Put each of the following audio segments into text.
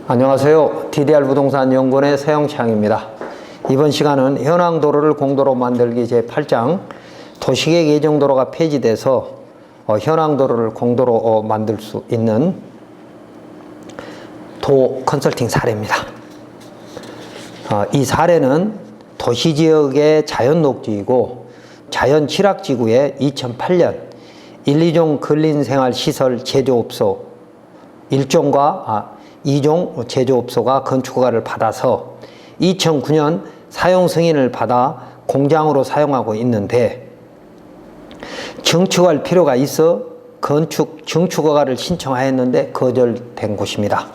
안녕하세요. DDR 부동산 연구원의 서영창입니다. 이번 시간은 현황도로를 공도로 만들기 제8장 도시계획 예정도로가 폐지돼서 현황도로를 공도로 만들 수 있는 도 컨설팅 사례입니다. 이 사례는 도시지역의 자연녹지이고 자연취락지구의 2008년 1, 2종 근린생활시설 제조업소 1종과 2종 제조업소가 건축허가를 받아서 2009년 사용 승인을 받아 공장으로 사용하고 있는데 증축할 필요가 있어 증축허가를 신청하였는데 거절된 곳입니다.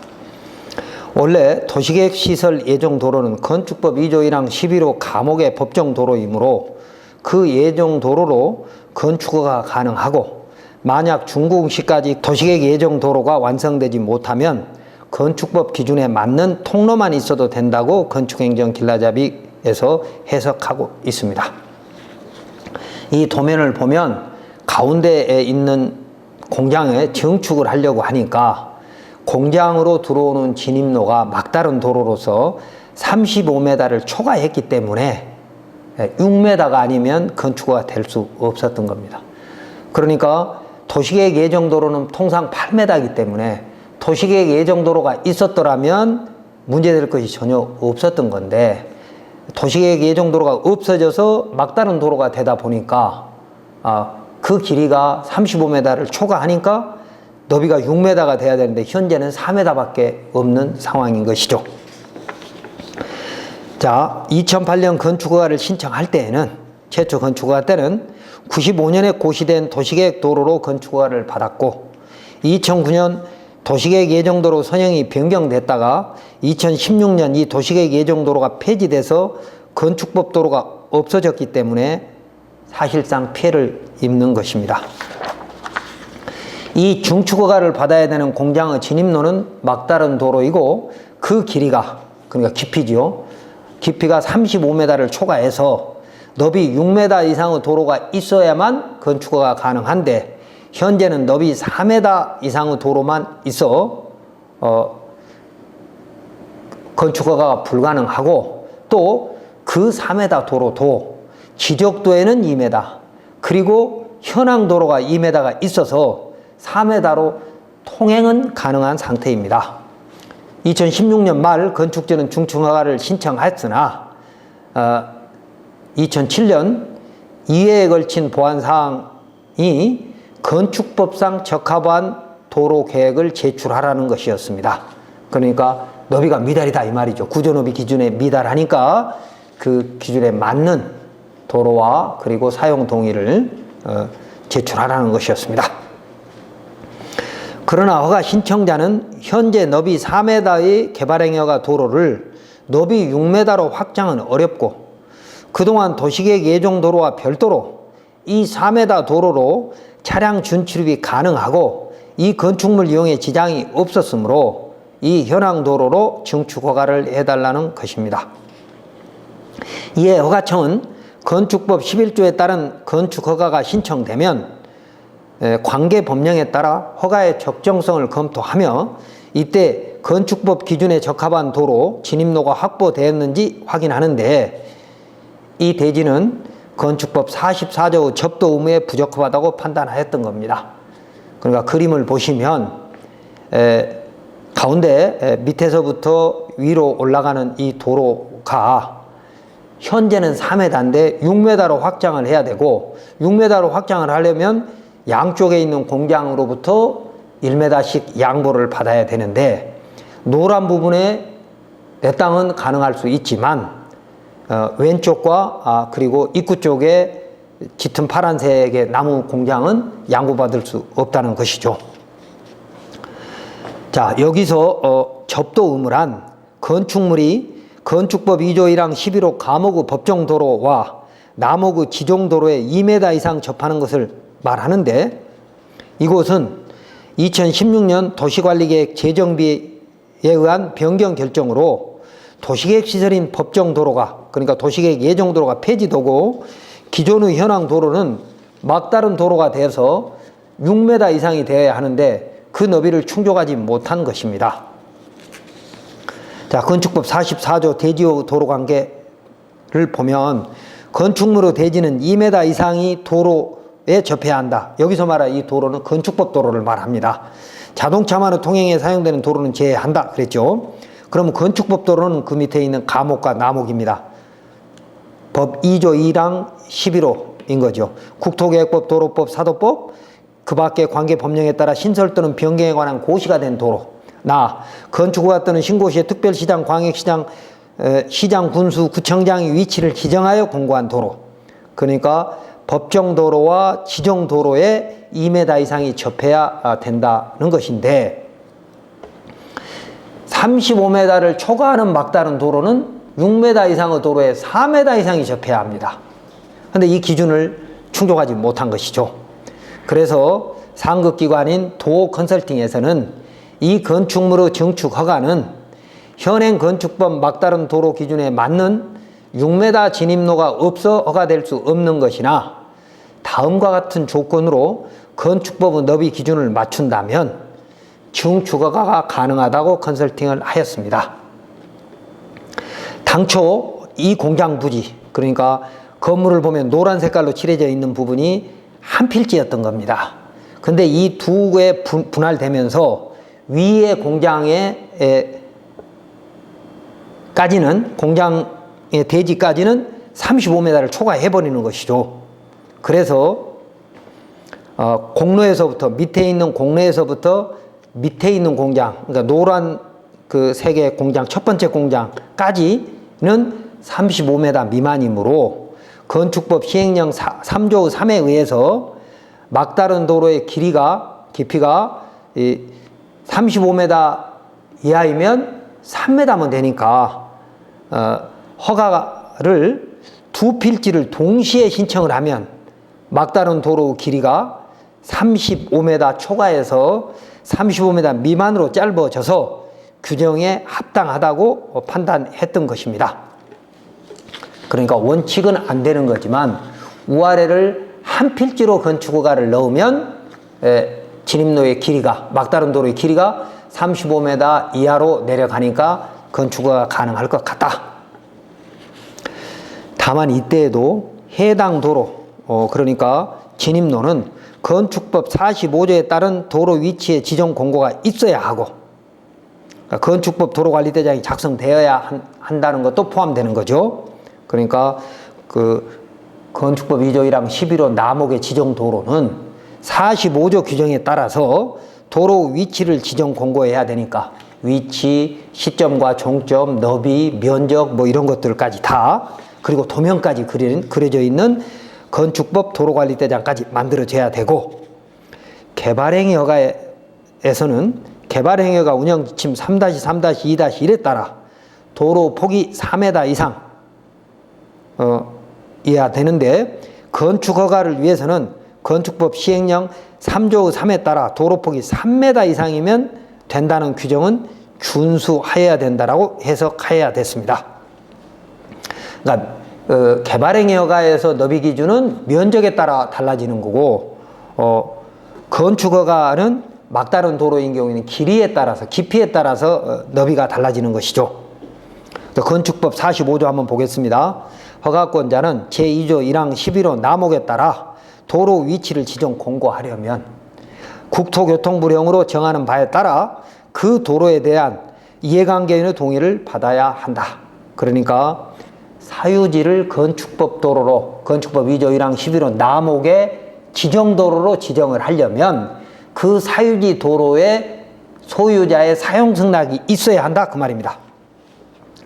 원래 도시계획시설 예정도로는 건축법 2조 1항 11호 감옥의 법정도로이므로 그 예정도로로 건축허가 가능하고 만약 준공시까지 도시계획 예정도로가 완성되지 못하면 건축법 기준에 맞는 통로만 있어도 된다고 건축행정길라잡이에서 해석하고 있습니다. 이 도면을 보면 가운데에 있는 공장에 증축을 하려고 하니까 공장으로 들어오는 진입로가 막다른 도로로서 35m를 초과했기 때문에 6m가 아니면 건축허가 될 수 없었던 겁니다. 그러니까 도시계획 예정도로는 통상 8m이기 때문에 도시계획 예정도로가 있었더라면 문제될 것이 전혀 없었던 건데 도시계획 예정도로가 없어져서 막다른 도로가 되다 보니까 그 길이가 35m를 초과하니까 너비가 6m가 돼야 되는데 현재는 4m밖에 없는 상황인 것이죠. 자, 2008년 건축허가를 신청할 때에는 최초 건축허가 때는 95년에 고시된 도시계획 도로로 건축허가를 받았고 2009년 도시계획 예정도로 선형이 변경됐다가 2016년 이 도시계획 예정도로가 폐지돼서 건축법 도로가 없어졌기 때문에 사실상 피해를 입는 것입니다. 이 증축허가를 받아야 되는 공장의 진입로는 막다른 도로이고 그 길이가 그러니까 깊이죠. 깊이가 35m를 초과해서 너비 6m 이상의 도로가 있어야만 건축허가 가능한데 현재는 너비 4m 이상의 도로만 있어 건축허가가 불가능하고 또 그 4m 도로도 지적도에는 2m 그리고 현황도로가 2m가 있어서 4m로 통행은 가능한 상태입니다. 2016년 말 건축지는 증축허가를 신청했으나 2007년 2회에 걸친 보완사항이 건축법상 적합한 도로계획을 제출하라는 것이었습니다. 그러니까 너비가 미달이다 이 말이죠. 구조너비 기준에 미달하니까 그 기준에 맞는 도로와 그리고 사용 동의를 제출하라는 것이었습니다. 그러나 허가 신청자는 현재 너비 4m의 개발행위허가 도로를 너비 6m로 확장은 어렵고 그동안 도시계획 예정도로와 별도로 이 4m 도로로 차량 준출입이 가능하고 이 건축물 이용에 지장이 없었으므로 이 현황도로로 증축허가를 해달라는 것입니다. 이에 허가청은 건축법 11조에 따른 건축허가가 신청되면 관계법령에 따라 허가의 적정성을 검토하며 이때 건축법 기준에 적합한 도로 진입로가 확보되었는지 확인하는데 이 대지는 건축법 44조의 접도 의무에 부적합하다고 판단하였던 겁니다. 그러니까 그림을 보시면 가운데 밑에서부터 위로 올라가는 이 도로가 현재는 4m인데 6m로 확장을 해야 되고 6m로 확장을 하려면 양쪽에 있는 공장으로부터 1m씩 양보를 받아야 되는데 노란 부분에 내 땅은 가능할 수 있지만 왼쪽과 그리고 입구 쪽에 짙은 파란색의 나무 공장은 양보받을 수 없다는 것이죠. 자, 여기서 접도 의무란 건축물이 건축법 2조 1항 11호 감옥의 법정도로와 남옥의 지종도로에 2m 이상 접하는 것을 말하는데 이곳은 2016년 도시관리계획 재정비에 의한 변경 결정으로 도시계획시설인 법정도로가 그러니까 도시계획 예정도로가 폐지되고 기존의 현황도로는 막다른 도로가 돼서 6m 이상이 되어야 하는데 그 너비를 충족하지 못한 것입니다. 자, 건축법 44조 대지와 도로 관계를 보면 건축물의 대지는 2m 이상이 도로에 접해야 한다. 여기서 말하는 이 도로는 건축법 도로를 말합니다. 자동차만의 통행에 사용되는 도로는 제외한다 그랬죠. 그러면 건축법 도로는 그 밑에 있는 가목과 나목입니다. 법 2조 2랑 11호인 거죠. 국토계획법, 도로법, 사도법, 그 밖의 관계 법령에 따라 신설 또는 변경에 관한 고시가 된 도로. 건축허가 또는 신고시에 특별시장, 광역시장, 시장, 군수, 구청장이 위치를 지정하여 공고한 도로. 그러니까 법정도로와 지정도로에 2m 이상이 접해야 된다는 것인데 35m를 초과하는 막다른 도로는 6m 이상의 도로에 4m 이상이 접해야 합니다. 그런데 이 기준을 충족하지 못한 것이죠. 그래서 상급기관인 도컨설팅에서는 이 건축물의 증축 허가는 현행 건축법 막다른 도로 기준에 맞는 6m 진입로가 없어 허가될 수 없는 것이나 다음과 같은 조건으로 건축법의 너비 기준을 맞춘다면 증축 허가가 가능하다고 컨설팅을 하였습니다. 당초 이 공장 부지, 그러니까 건물을 보면 노란 색깔로 칠해져 있는 부분이 한 필지였던 겁니다. 근데 이 두 개 분할되면서 위의 공장에 까지는, 공장의 대지까지는 35m를 초과해버리는 것이죠. 그래서 공로에서부터, 밑에 있는 공로에서부터 밑에 있는 공장, 그러니까 노란 그 세 개 공장, 첫 번째 공장까지는 35m 미만이므로 건축법 시행령 3조 3에 의해서 막다른 도로의 깊이가 35m 이하이면 3m면 되니까 허가를 두 필지를 동시에 신청을 하면 막다른 도로 길이가 35m 초과해서 35m 미만으로 짧아져서 규정에 합당하다고 판단했던 것입니다. 그러니까 원칙은 안 되는 거지만 우아래를 한 필지로 건축허가를 넣으면 진입로의 길이가, 막다른 도로의 길이가 35m 이하로 내려가니까 건축허가가 가능할 것 같다. 다만 이때에도 해당 도로, 그러니까 진입로는 건축법 45조에 따른 도로 위치의 지정 공고가 있어야 하고, 그러니까 건축법 도로관리대장이 작성되어야 한다는 것도 포함되는 거죠. 그러니까 그 건축법 2조 1항 11호 나목의 지정 도로는 45조 규정에 따라서 도로 위치를 지정 공고해야 되니까 위치, 시점과 종점, 너비, 면적 뭐 이런 것들까지 다, 그리고 도면까지 그려져 있는 건축법 도로관리대장까지 만들어져야 되고, 개발행위 허가에서는 개발행위가 운영지침 3-3-2-1에 따라 도로 폭이 4m 이상 이해야 되는데, 건축허가를 위해서는 건축법 시행령 3조 3에 따라 도로폭이 3m 이상이면 된다는 규정은 준수하여야 된다라고 해석하여야 됐습니다. 그러니까 개발행위 허가에서 너비 기준은 면적에 따라 달라지는 거고, 건축허가는 막다른 도로인 경우에는 길이에 따라서, 깊이에 따라서 너비가 달라지는 것이죠. 건축법 45조 한번 보겠습니다. 허가권자는 제2조 1항 11호 나목에 따라 도로 위치를 지정 공고하려면 국토교통부령으로 정하는 바에 따라 그 도로에 대한 이해관계인의 동의를 받아야 한다. 그러니까 사유지를 건축법 도로로, 건축법 2조 1항 11호 나목의 지정도로로 지정을 하려면 그 사유지 도로에 소유자의 사용 승낙이 있어야 한다, 그 말입니다.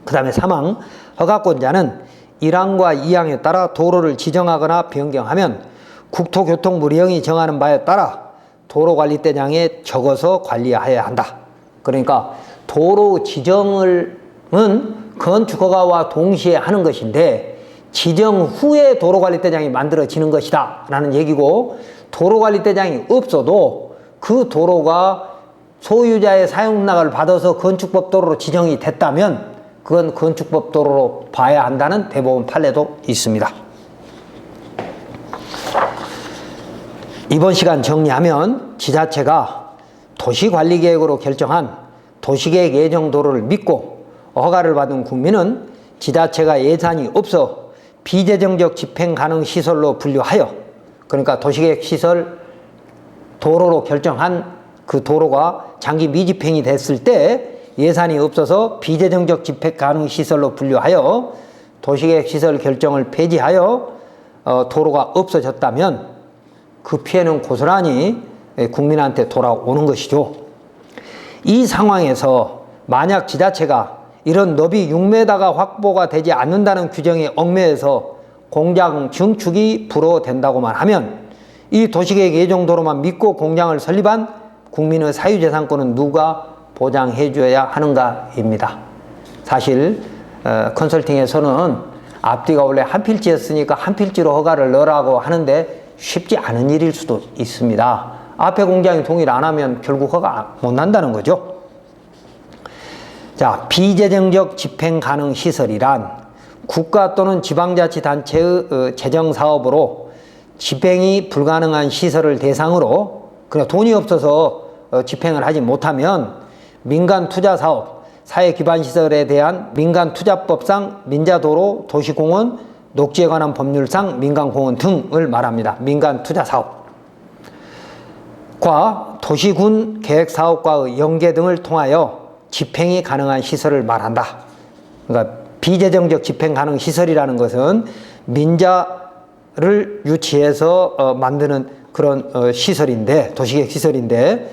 그 다음에 3항, 허가권자는 1항과 2항에 따라 도로를 지정하거나 변경하면 국토교통부령이 정하는 바에 따라 도로관리대장에 적어서 관리하여야 한다. 그러니까 도로 지정은 건축허가와 동시에 하는 것인데 지정 후에 도로관리대장이 만들어지는 것이다 라는 얘기고, 도로관리대장이 없어도 그 도로가 소유자의 사용승낙을 받아서 건축법 도로로 지정이 됐다면 그건 건축법 도로로 봐야 한다는 대법원 판례도 있습니다. 이번 시간 정리하면 지자체가 도시관리계획으로 결정한 도시계획 예정도로를 믿고 허가를 받은 국민은 지자체가 예산이 없어 비재정적 집행 가능 시설로 분류하여, 그러니까 도시계획 시설 도로로 결정한 그 도로가 장기 미집행이 됐을 때 예산이 없어서 비재정적 집행 가능 시설로 분류하여 도시계획 시설 결정을 폐지하여 도로가 없어졌다면 그 피해는 고스란히 국민한테 돌아오는 것이죠. 이 상황에서 만약 지자체가 이런 너비 6m가 확보가 되지 않는다는 규정에 얽매여서 공장 증축이 불허된다고만 하면 이 도시계획 예정도로만 믿고 공장을 설립한 국민의 사유재산권은 누가 보장해 줘야 하는가입니다. 사실 컨설팅에서는 앞뒤가 원래 한 필지였으니까 한 필지로 허가를 넣으라고 하는데 쉽지 않은 일일 수도 있습니다. 앞에 공장이 동의를 안 하면 결국 허가 못 난다는 거죠. 자, 비재정적 집행 가능 시설이란 국가 또는 지방자치단체의 재정사업으로 집행이 불가능한 시설을 대상으로, 그냥 돈이 없어서 집행을 하지 못하면 민간투자사업, 사회기반시설에 대한 민간투자법상 민자도로, 도시공원, 녹지에 관한 법률상 민간공원 등을 말합니다. 민간투자사업과 도시군 계획사업과의 연계 등을 통하여 집행이 가능한 시설을 말한다. 그러니까 비재정적 집행 가능 시설이라는 것은 민자를 유치해서 만드는 그런 시설인데, 도시계획 시설인데,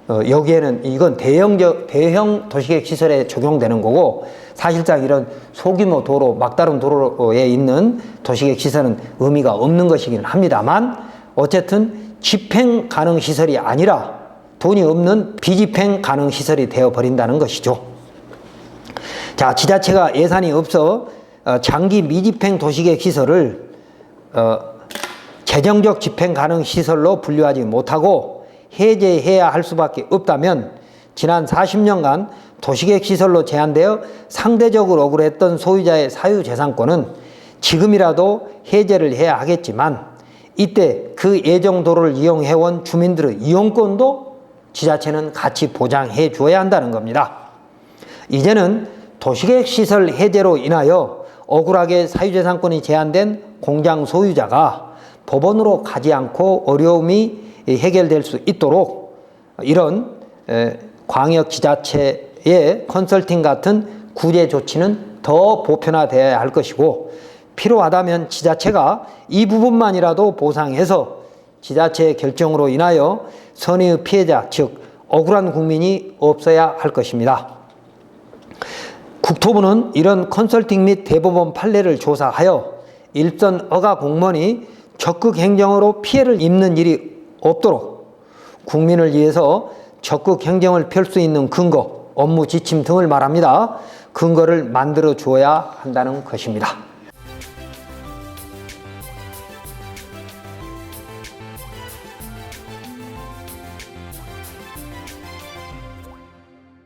여기에는 이건 대형 도시계획 시설에 적용되는 거고, 사실상 이런 소규모 도로, 막다른 도로에 있는 도시계획 시설은 의미가 없는 것이긴 합니다만, 어쨌든 집행 가능 시설이 아니라 돈이 없는 비집행 가능 시설이 되어버린다는 것이죠. 자, 지자체가 예산이 없어 장기 미집행 도시계획 시설을 재정적 집행 가능 시설로 분류하지 못하고 해제해야 할 수밖에 없다면 지난 40년간 도시계획 시설로 제한되어 상대적으로 억울했던 소유자의 사유재산권은 지금이라도 해제를 해야 하겠지만, 이때 그 예정도로를 이용해온 주민들의 이용권도 지자체는 같이 보장해 줘야 한다는 겁니다. 이제는 도시계획 시설 해제로 인하여 억울하게 사유재산권이 제한된 공장 소유자가 법원으로 가지 않고 어려움이 해결될 수 있도록 이런 광역지자체의 컨설팅 같은 구제 조치는 더 보편화되어야 할 것이고, 필요하다면 지자체가 이 부분만이라도 보상해서 지자체의 결정으로 인하여 선의의 피해자, 즉 억울한 국민이 없어야 할 것입니다. 국토부는 이런 컨설팅 및 대법원 판례를 조사하여 일선 허가 공무원이 적극 행정으로 피해를 입는 일이 없도록 국민을 위해서 적극 행정을 펼 수 있는 근거, 업무 지침 등을 말합니다. 근거를 만들어 주어야 한다는 것입니다.